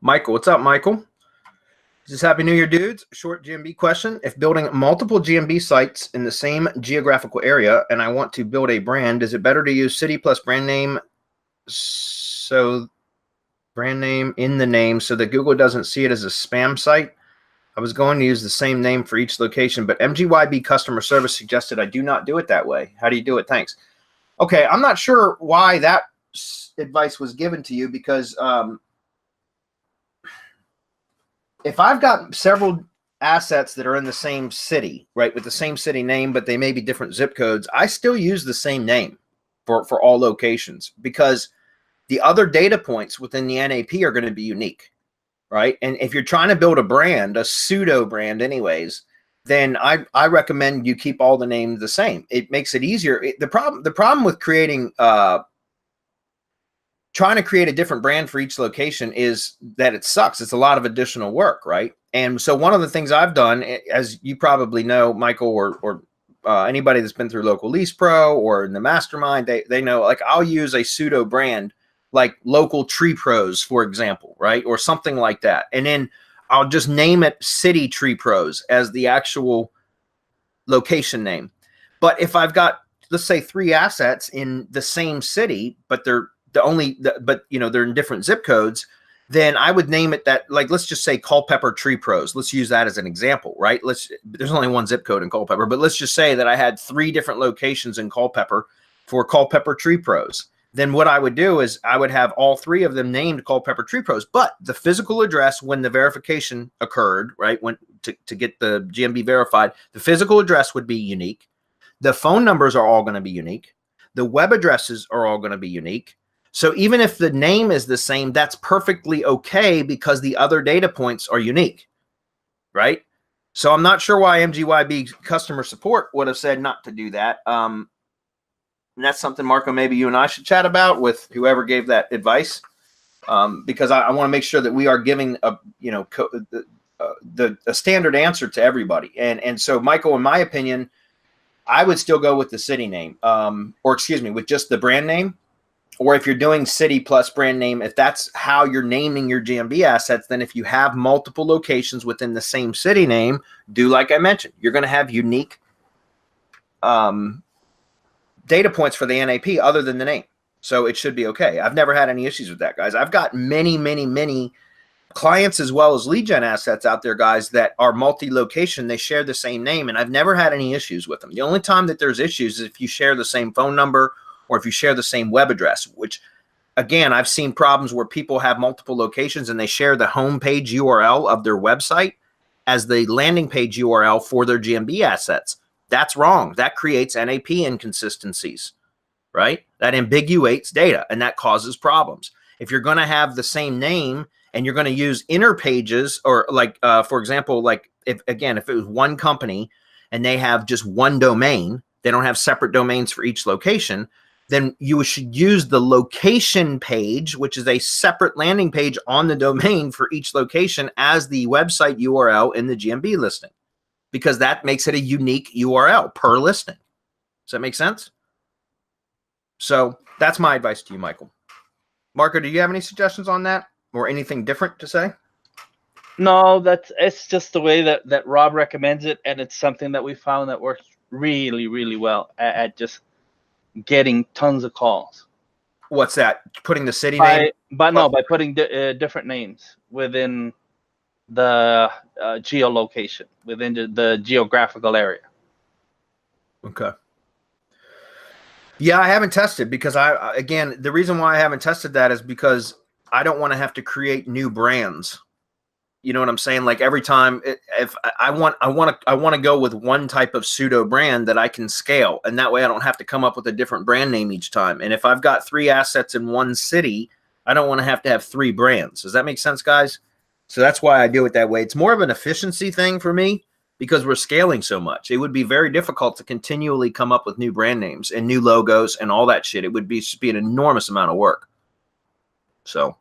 Michael, what's up, Michael? This is Happy New Year, dudes. Short GMB question. If building multiple GMB sites in the same geographical area and I want to build a brand, is it better to use city plus brand name, so brand name in the name so that Google doesn't see it as a spam site? I was going to use the same name for each location, but MGYB customer service suggested I do not do it that way. How do you do it? Thanks. Okay, I'm not sure why that advice was given to you because if I've got several assets that are in the same city, right, with the same city name, but they may be different zip codes, I still use the same name for all locations because the other data points within the NAP are going to be unique, right? And if you're trying to build a brand, a pseudo brand anyways, then I recommend you keep all the names the same. It makes it easier. The problem with creating trying to create a different brand for each location is that it sucks. It's a lot of additional work, right? And so one of the things I've done, as you probably know, Michael, or anybody that's been through Local Lease Pro or in the mastermind, they know, like, I'll use a pseudo brand like Local Tree Pros, for example, right? Or something like that. And then I'll just name it City Tree Pros as the actual location name. But if I've got, let's say, 3 assets in the same city, but they're they're in different zip codes, then I would name it that, like, let's just say Culpeper Tree Pros. Let's use that as an example, right? There's only one zip code in Culpeper, but let's just say that I had 3 different locations in Culpeper for Culpeper Tree Pros. Then what I would do is I would have all 3 of them named Culpeper Tree Pros, but the physical address when the verification occurred, right, when to get the GMB verified, the physical address would be unique. The phone numbers are all going to be unique. The web addresses are all going to be unique. So even if the name is the same, that's perfectly okay because the other data points are unique, right? So I'm not sure why MGYB customer support would have said not to do that. And that's something, Marco, maybe you and I should chat about with whoever gave that advice, because I want to make sure that we are giving a standard answer to everybody. And so, Michael, in my opinion, I would still go with the city name, or excuse me, with just the brand name. Or if you're doing city plus brand name, if that's how you're naming your GMB assets, then if you have multiple locations within the same city name, do like I mentioned, you're going to have unique data points for the NAP other than the name. So it should be okay. I've never had any issues with that, guys. I've got many, many, many clients as well as lead gen assets out there, guys, that are multi-location. They share the same name, and I've never had any issues with them. The only time that there's issues is if you share the same phone number or if you share the same web address, which, again, I've seen problems where people have multiple locations and they share the homepage URL of their website as the landing page URL for their GMB assets. That's wrong. That creates NAP inconsistencies, right? That ambiguates data, and that causes problems. If you're going to have the same name and you're going to use inner pages, or like, for example, like if it was one company and they have just one domain, they don't have separate domains for each location, then you should use the location page, which is a separate landing page on the domain for each location, as the website URL in the GMB listing, because that makes it a unique URL per listing. Does that make sense? So that's my advice to you, Michael. Marco, do you have any suggestions on that or anything different to say? No, it's just the way that Rob recommends it, and it's something that we found that works really, really well at just getting tons of calls. What's that? Putting the city name? By putting different names within the geolocation, within the geographical area. Okay. Yeah, I haven't tested because again, the reason why I haven't tested that is because I don't want to have to create new brands. You know what I'm saying? Like every time, if I want to go with one type of pseudo brand that I can scale, and that way I don't have to come up with a different brand name each time. And if I've got 3 assets in one city, I don't want to have 3 brands. Does that make sense, guys? So that's why I do it that way. It's more of an efficiency thing for me because we're scaling so much. It would be very difficult to continually come up with new brand names and new logos and all that shit. It would be an enormous amount of work. So